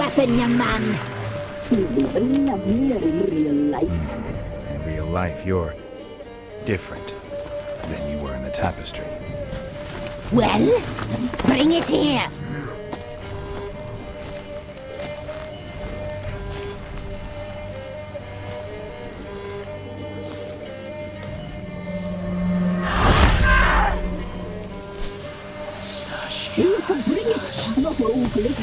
happen, young man? He's even lovelier in real life. In real life, you're different than you were in the tapestry. Well, bring it here. You can bring it, not ugly.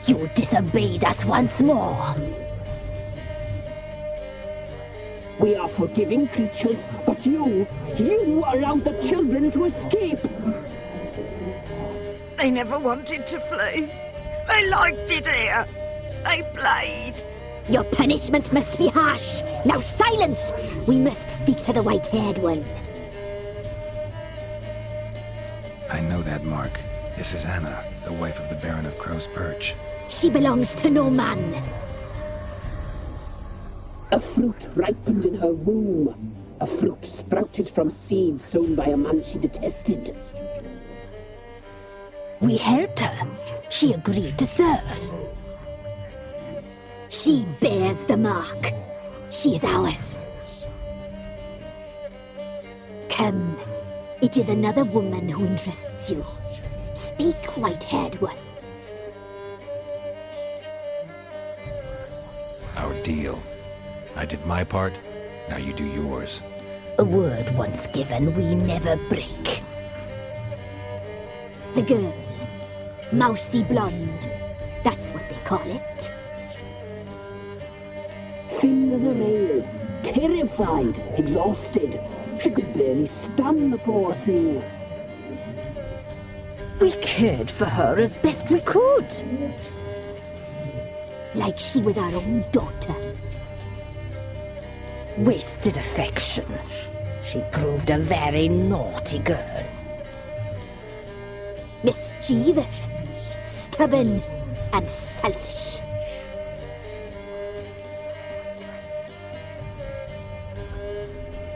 You disobeyed us once more. We are forgiving creatures, but you allowed the children to escape. They never wanted to flee. They liked it here. They played. Your punishment must be harsh. Now silence! We must speak to the white-haired one. I know that mark. This is Anna, the wife of the Baron of Crow's Perch. She belongs to no man. A fruit ripened in her womb. A fruit sprouted from seeds sown by a man she detested. We helped her. She agreed to serve. She bears the mark. She is ours. Come. It is another woman who interests you. Speak, white-haired one. Our deal. I did my part, now you do yours. A word once given, we never break. The girl. Mousy blonde. That's what they call it. Thin as a rail, terrified, exhausted. She could barely stand, the poor thing. We cared for her as best we could. Like she was our own daughter. Wasted affection. She proved a very naughty girl. Mischievous, stubborn, and selfish.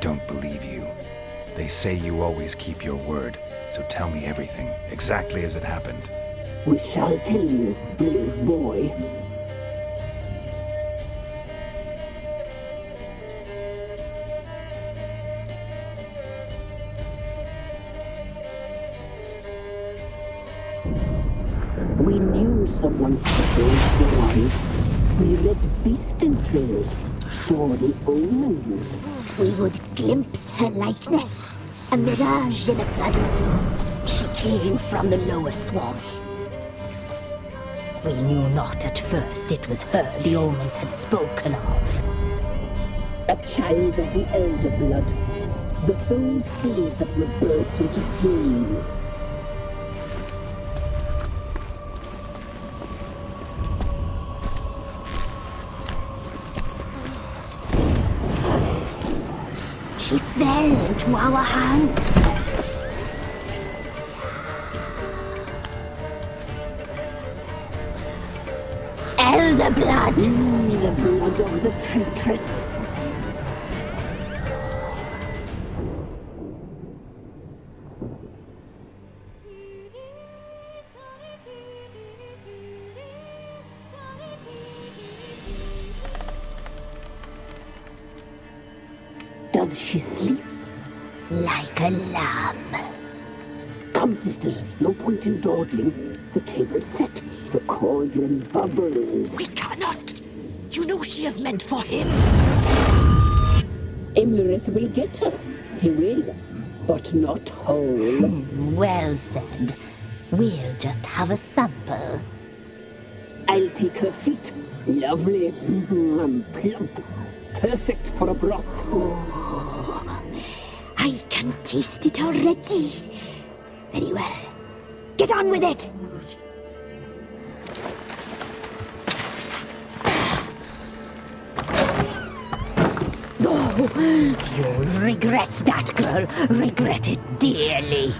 Don't believe you. They say you always keep your word, so tell me everything, exactly as it happened. We shall tell you, brave boy. We knew someone special was alive. We read beast entrails, saw the omens. We would glimpse her likeness, a mirage in a blood. She came from the lower swarm. We knew not at first it was her the omens had spoken of. A child of the elder blood, the soul seed that will burst into flame. She fell into our hands. Elder blood! The blood of the traitress. Does she sleep? Like a lamb. Come, sisters, no point in dawdling. The table's set. The cauldron bubbles. We cannot! You know she is meant for him! Emlyrith will get her. He will. But not whole. Well said. We'll just have a sample. I'll take her feet. Lovely. Plump. Perfect for a broth. I can taste it already. Very well. Get on with it! Oh, you'll regret that, girl. Regret it dearly.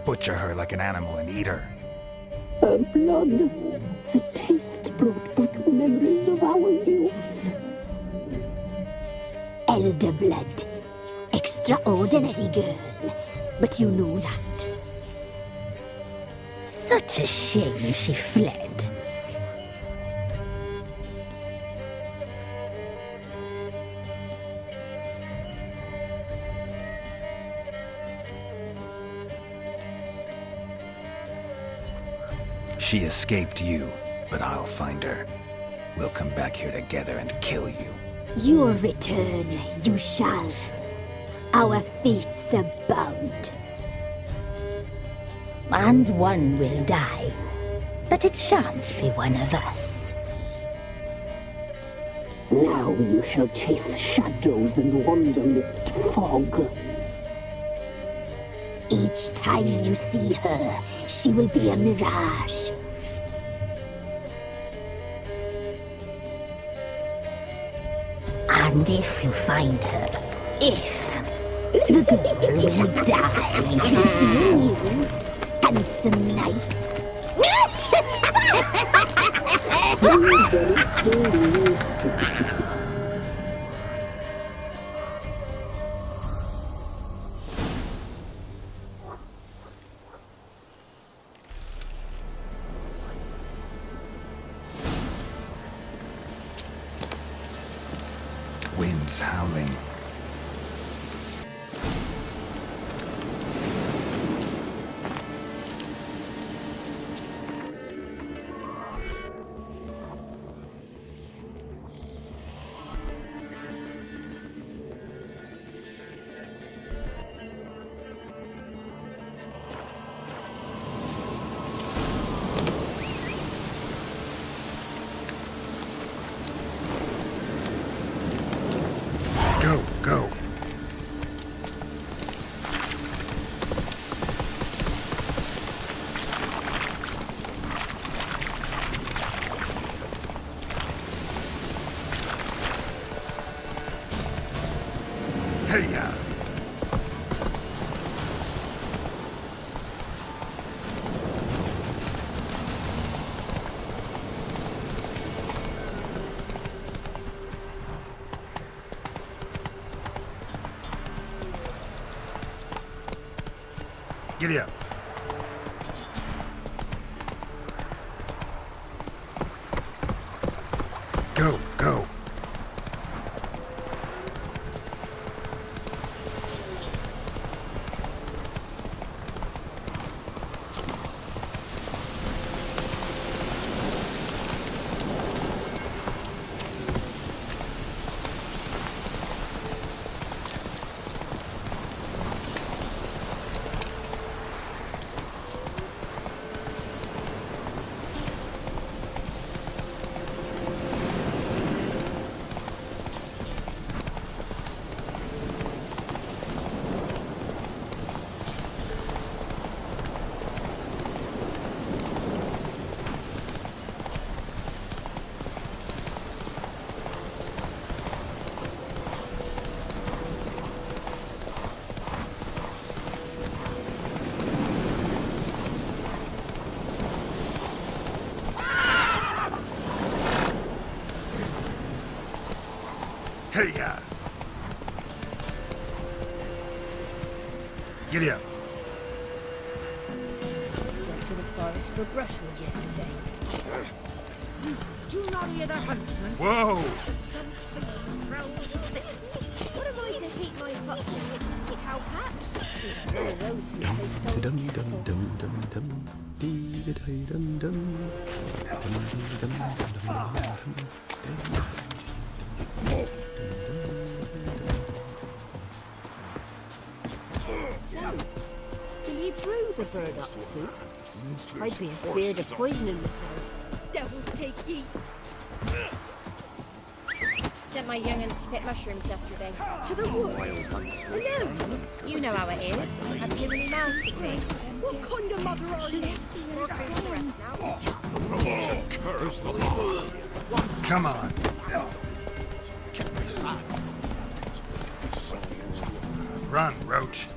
butcher her like an animal and eat her. Her blood, the taste brought back memories of our youth. Elder blood. Extraordinary girl. But you know that. Such a shame she fled. She escaped you, but I'll find her. We'll come back here together and kill you. Your return you shall. Our fates are bound. And one will die, but it shan't be one of us. Now you shall chase shadows and wander midst fog. Each time you see her, she will be a mirage. And if you find her, the girl will die. Seeing you, handsome knight. Very slowly. Winds howling. Go, go. Hey-ya. Giddy up. Go, go. Hey-ya. Giddy up. Went to the forest for brushwood yesterday. Do you not hear the huntsman? Whoa! Some fleeing round the thickets. What am I to hate my puppy? Cow cats? One of those who they stole dum cattle. dum dum dum dum dee da dee dum dum dum dee dum dum dum dum. So, will you brew the burdock soup? I'd be afeard of poisoning myself. Devils take ye. Sent my young'uns to pick mushrooms yesterday. To the woods? Alone? You know how it is. I've given me mouths to feed. What kind of mother are you? More food for the rest now. Come on. Run, Roach.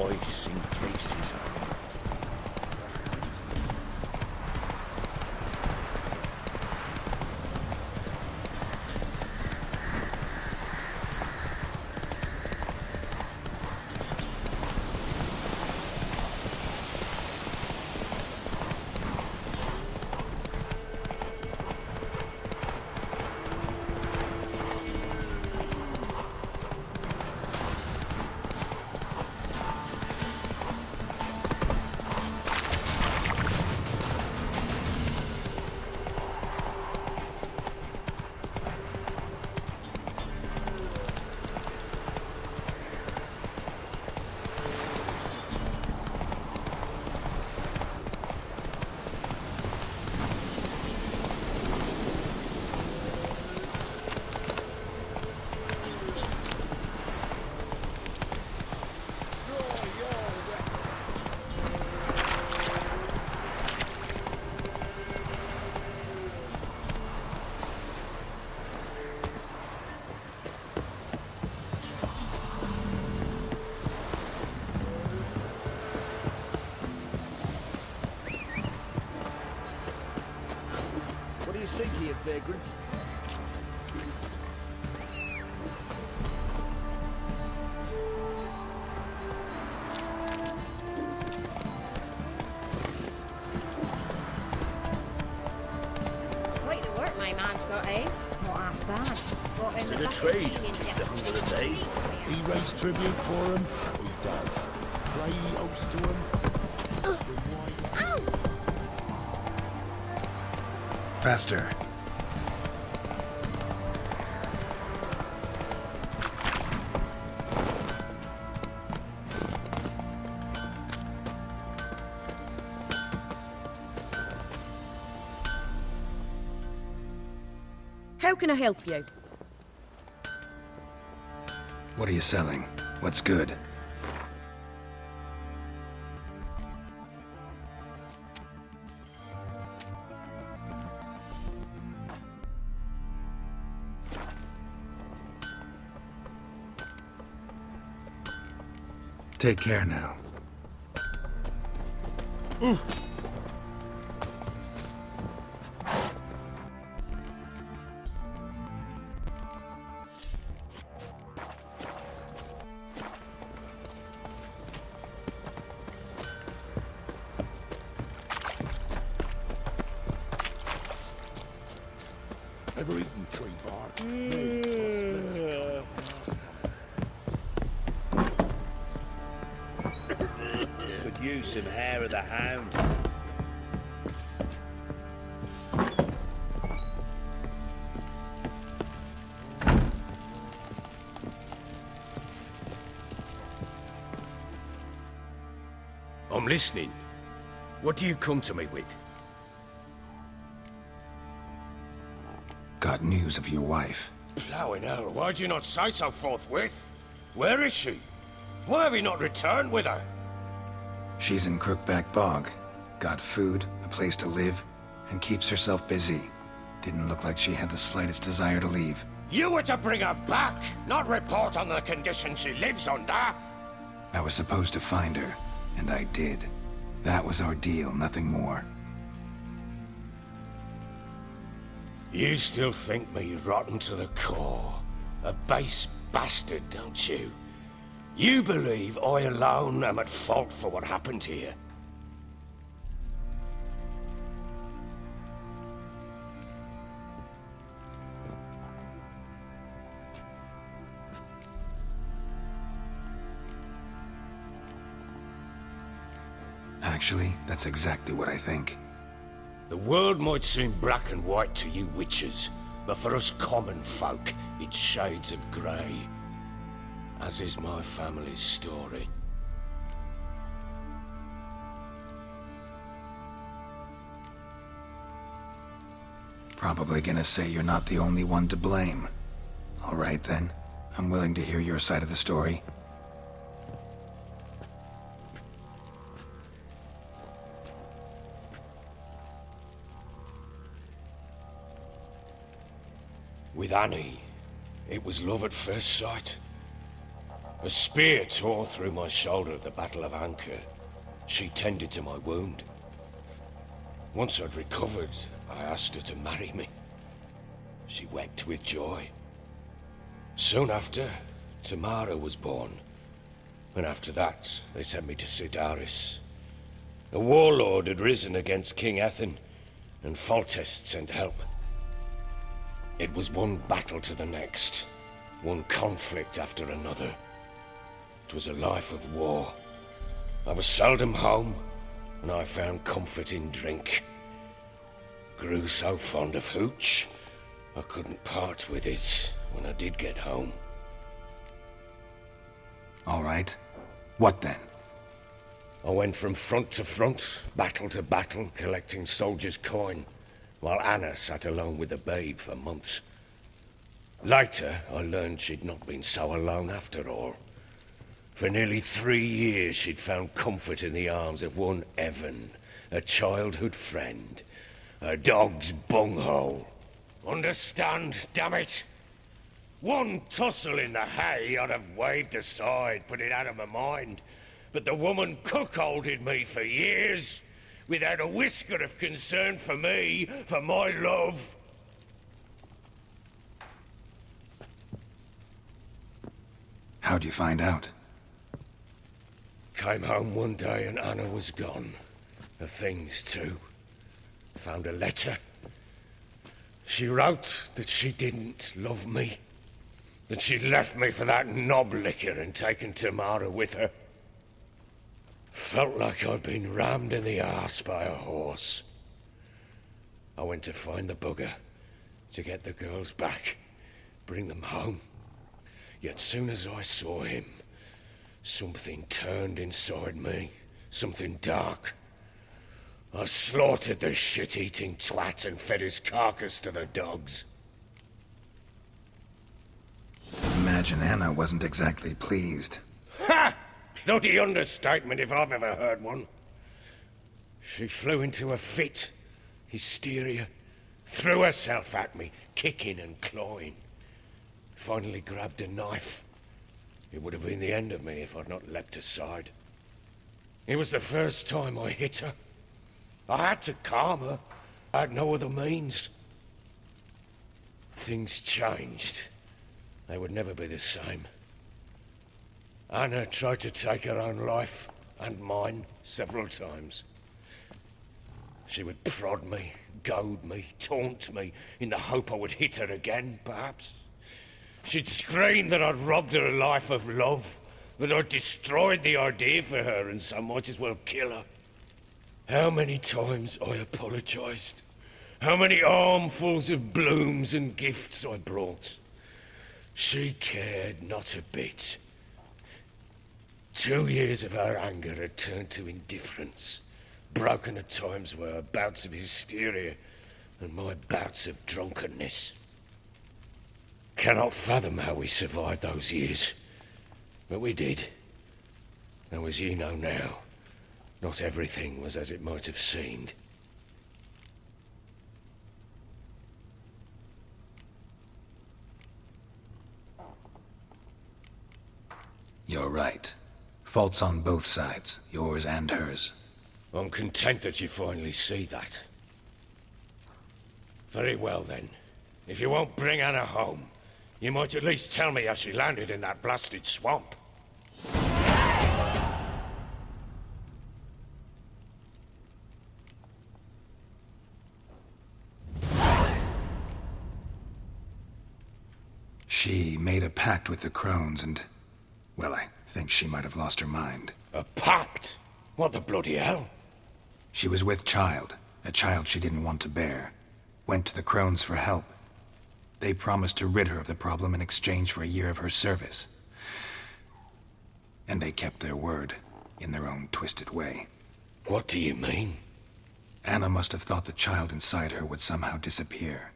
Ice encased his arm. What do you seek here, vagrants? Quite the work my man's got, eh? Not half bad. Brought in To the the bucket trade. aliens It's the hunger of the yesterday. day. He raised tribute for him. He does. Play host to him. Faster. How can I help you? What are you selling? What's good? Take care now. Ever eaten tree bark? Milk or splinters? Could use some hair of the hound. I'm listening. What do you come to me with? Got news of your wife. Plowing hell, why'd you not say so forthwith? Where is she? Why have you not returned with her? She's in Crookback Bog. Got food, a place to live, and keeps herself busy. Didn't look like she had the slightest desire to leave. You were to bring her back, not report on the conditions she lives under. I was supposed to find her, and I did. That was our deal, nothing more. You still think me rotten to the core. A base bastard, don't you? You believe I alone am at fault for what happened here. Actually, that's exactly what I think. The world might seem black and white to you witches, but for us common folk, it's shades of grey. As is my family's story. Probably gonna say you're not the only one to blame. All right then, I'm willing to hear your side of the story. With Annie, it was love at first sight. A spear tore through my shoulder at the Battle of Anchor. She tended to my wound. Once I'd recovered, I asked her to marry me. She wept with joy. Soon after, Tamara was born. And after that, they sent me to Sidaris. A warlord had risen against King Ethan, and Foltest sent help. It was one battle to the next, one conflict after another. It was a life of war. I was seldom home, and I found comfort in drink. Grew so fond of hooch, I couldn't part with it when I did get home. All right. What then? I went from front to front, battle to battle, collecting soldiers' coin, while Anna sat alone with the babe for months. Later, I learned she'd not been so alone after all. For nearly 3 years, she'd found comfort in the arms of one Evan, a childhood friend, a dog's bunghole. Understand, damn it? One tussle in the hay I'd have waved aside, put it out of my mind. But the woman cuckolded me for years, without a whisker of concern for me, for my love. How'd you find out? Came home one day and Anna was gone. Her things too. Found a letter. She wrote that she didn't love me. That she'd left me for that knob licker and taken Tamara with her. Felt like I'd been rammed in the arse by a horse. I went to find the bugger, to get the girls back, bring them home. Yet soon as I saw him, something turned inside me, something dark. I slaughtered the shit-eating twat and fed his carcass to the dogs. Imagine Anna wasn't exactly pleased. Ha! Bloody understatement if I've ever heard one. She flew into a fit, hysteria, threw herself at me, kicking and clawing. Finally grabbed a knife. It would have been the end of me if I'd not leapt aside. It was the first time I hit her. I had to calm her. I had no other means. Things changed. They would never be the same. Anna tried to take her own life, and mine, several times. She would prod me, goad me, taunt me, in the hope I would hit her again, perhaps. She'd scream that I'd robbed her life of love, that I'd destroyed the idea for her, and so might as well kill her. How many times I apologized. How many armfuls of blooms and gifts I brought. She cared not a bit. 2 years of her anger had turned to indifference, broken at times by her bouts of hysteria and my bouts of drunkenness. Cannot fathom how we survived those years, but we did. Though as you know now, not everything was as it might have seemed. You're right. Faults on both sides, yours and hers. I'm content that you finally see that. Very well then. If you won't bring Anna home, you might at least tell me how she landed in that blasted swamp. She made a pact with the crones and, well, I think she might have lost her mind. A pact? What the bloody hell? She was with child, a child she didn't want to bear. Went to the crones for help. They promised to rid her of the problem in exchange for a year of her service. And they kept their word, in their own twisted way. What do you mean? Anna must have thought the child inside her would somehow disappear.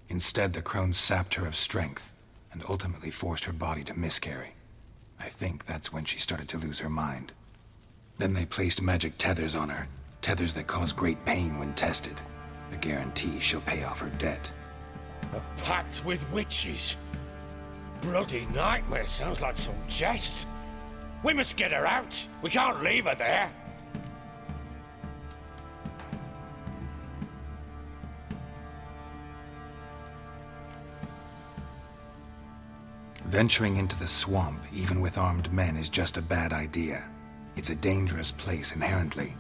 Instead, the crones sapped her of strength, and ultimately forced her body to miscarry. I think that's when she started to lose her mind. Then they placed magic tethers on her, tethers that cause great pain when tested. A guarantee she'll pay off her debt. A pact with witches? Bloody nightmare, sounds like some jest. We must get her out. We can't leave her there. Venturing into the swamp, even with armed men, is just a bad idea. It's a dangerous place inherently,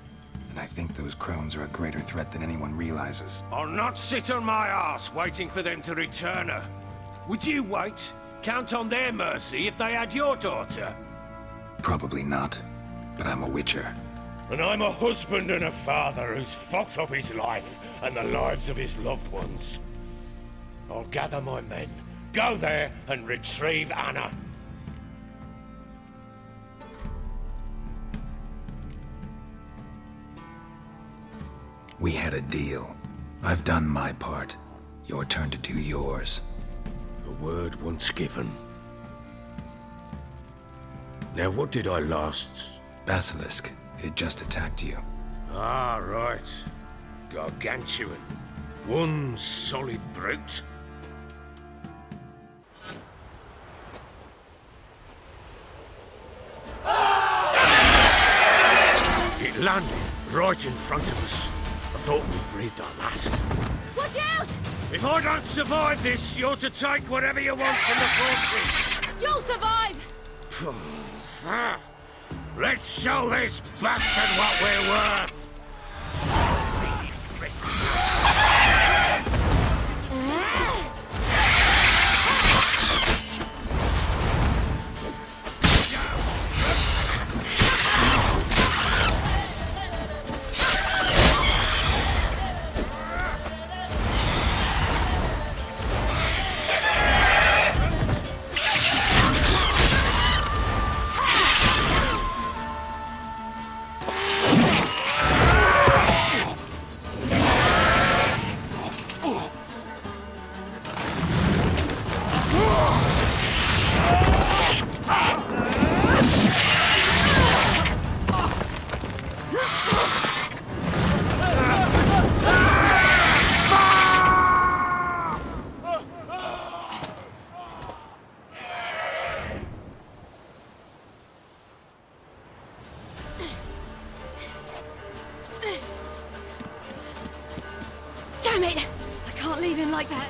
and I think those crones are a greater threat than anyone realizes. I'll not sit on my arse waiting for them to return her. Would you wait? Count on their mercy if they had your daughter? Probably not, but I'm a witcher. And I'm a husband and a father who's fucked up his life and the lives of his loved ones. I'll gather my men, go there and retrieve Anna. We had a deal. I've done my part. Your turn to do yours. A word once given. Now what did I last... Basilisk. It had just attacked you. Ah, right. Gargantuan. One solid brute. It landed right in front of us. I thought we breathed our last. Watch out! If I don't survive this, you're to take whatever you want from the fortress. You'll survive! Let's show this bastard what we're worth. Damn it! I can't leave him like that.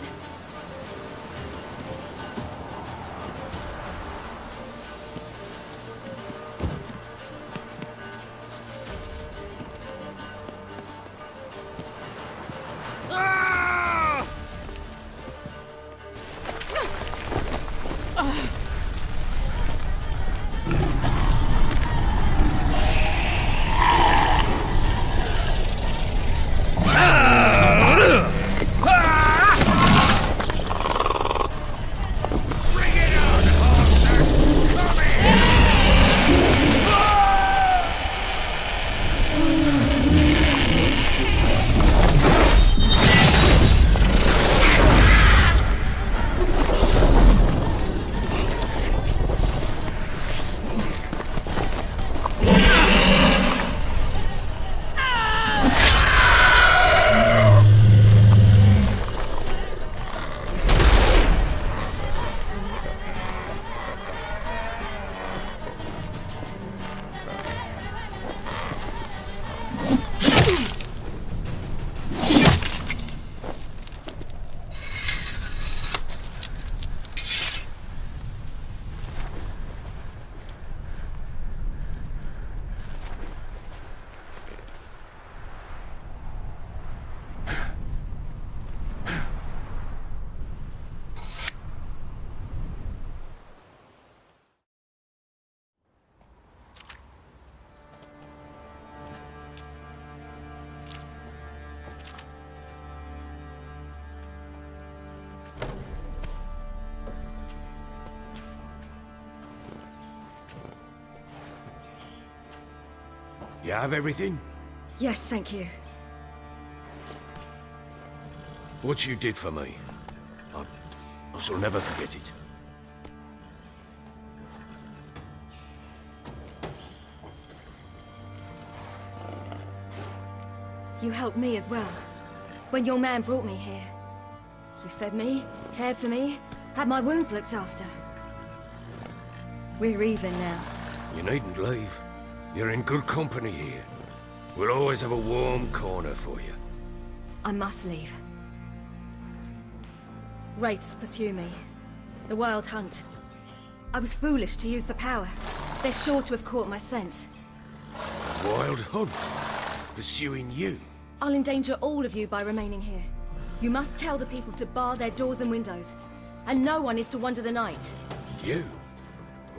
You have everything? Yes, thank you. What you did for me, I shall never forget it. You helped me as well. When your man brought me here. You fed me, cared for me, had my wounds looked after. We're even now. You needn't leave. You're in good company here. We'll always have a warm corner for you. I must leave. Wraiths pursue me. The Wild Hunt. I was foolish to use the power. They're sure to have caught my scent. Wild Hunt? Pursuing you? I'll endanger all of you by remaining here. You must tell the people to bar their doors and windows. And no one is to wander the night. You?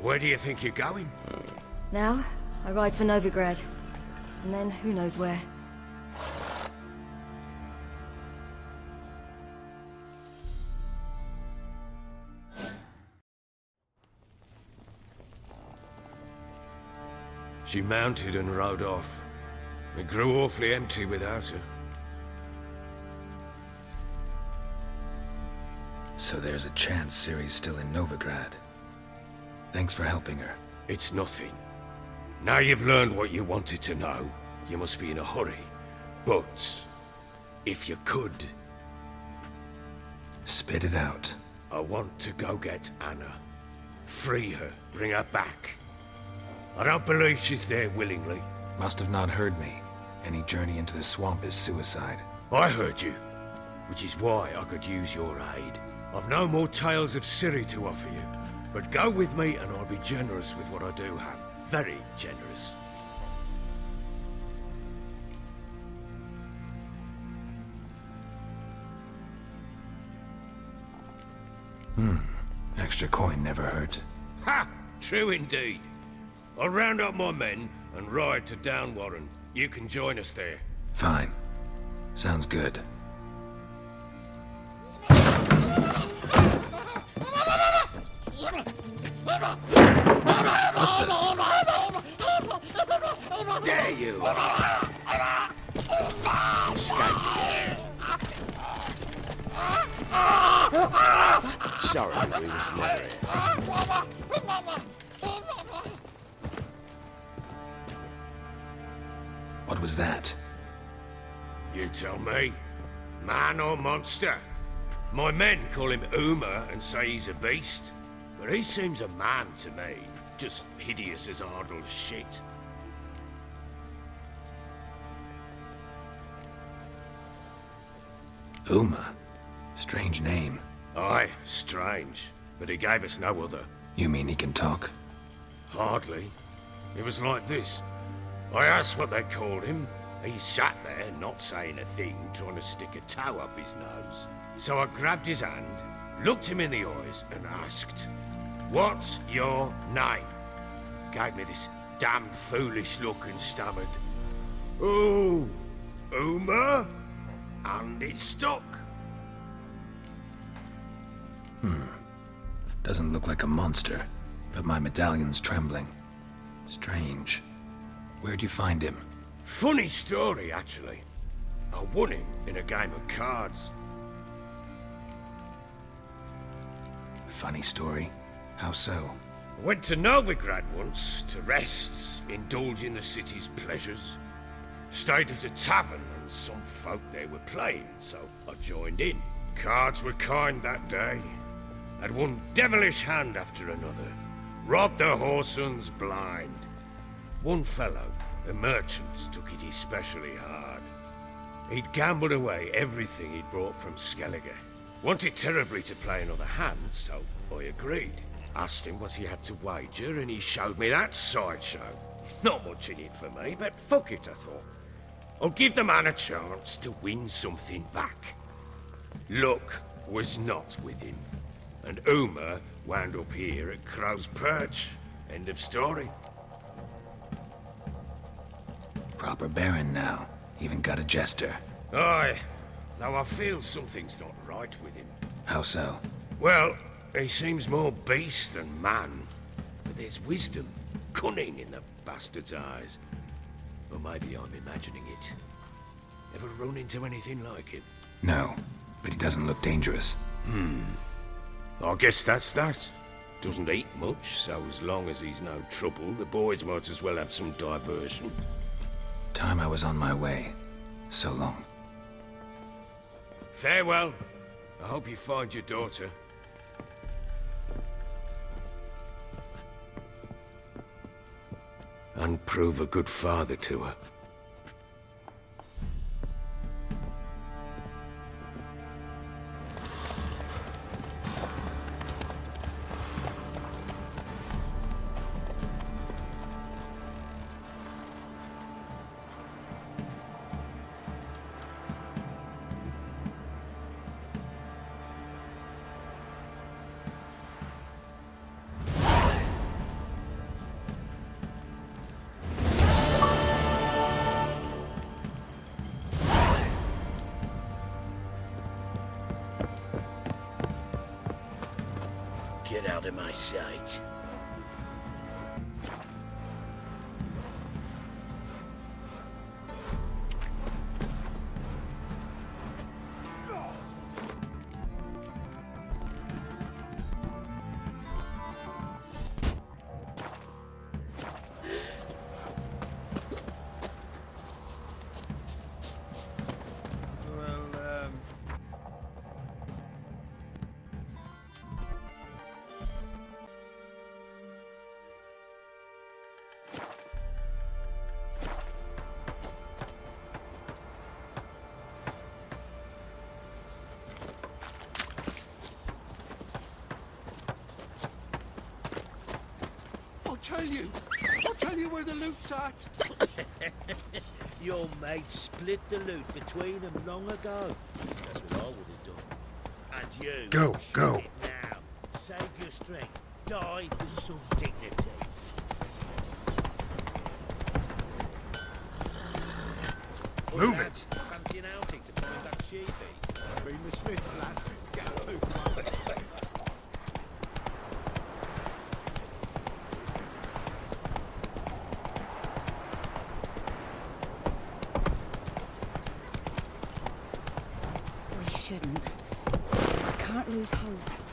Where do you think you're going? Now, I ride for Novigrad. And then, who knows where. She mounted and rode off. It grew awfully empty without her. So there's a chance Ciri's still in Novigrad. Thanks for helping her. It's nothing. Now you've learned what you wanted to know, you must be in a hurry. But, if you could... Spit it out. I want to go get Anna. Free her, bring her back. I don't believe she's there willingly. Must have not heard me. Any journey into the swamp is suicide. I heard you, which is why I could use your aid. I've no more tales of Ciri to offer you, but go with me and I'll be generous with what I do have. Very generous. Extra coin never hurt. Ha! True indeed. I'll round up my men and ride to Downwarren. You can join us there. Fine. Sounds good. There you are! Escaped again. Sorry, we was never here. What was that? You tell me. Man or monster? My men call him Uma and say he's a beast. But he seems a man to me. Just hideous as Ardle's shit. Uma? Strange name. Aye, strange. But he gave us no other. You mean he can talk? Hardly. It was like this. I asked what they called him. He sat there, not saying a thing, trying to stick a toe up his nose. So I grabbed his hand, looked him in the eyes, and asked, "What's your name?" Gave me this damned foolish look and stammered, "Oh, Uma?" And it stuck. Doesn't look like a monster, but my medallion's trembling. Strange. Where'd you find him? Funny story, actually. I won him in a game of cards. Funny story? How so? I went to Novigrad once to rest, indulge in the city's pleasures. Stayed at a tavern and some folk there were playing, so I joined in. Cards were kind that day. Had one devilish hand after another. Robbed the whoresons blind. One fellow, a merchant, took it especially hard. He'd gambled away everything he'd brought from Skellige. Wanted terribly to play another hand, so I agreed. Asked him what he had to wager, and he showed me that sideshow. Not much in it for me, but fuck it, I thought. I'll give the man a chance to win something back. Luck was not with him, and Uma wound up here at Crow's Perch. End of story. Proper baron now. Even got a jester. Aye, though I feel something's not right with him. How so? Well, he seems more beast than man. But there's wisdom, cunning in the bastard's eyes. Or maybe I'm imagining it. Ever run into anything like him? No, but he doesn't look dangerous. I guess that's that. Doesn't eat much, so as long as he's no trouble, the boys might as well have some diversion. Time I was on my way. So long. Farewell. I hope you find your daughter. and prove a good father to her. Get out of my sight. I'll tell you where the loot's at. Your mate split the loot between them long ago. That's what I would have done. And you, Go. shoot it now. Save your strength. Die with some dignity. Move it. Fancy an outing to find that sheep eat? Been the Smiths, lads. Get a loot. We shouldn't. I can't lose hope.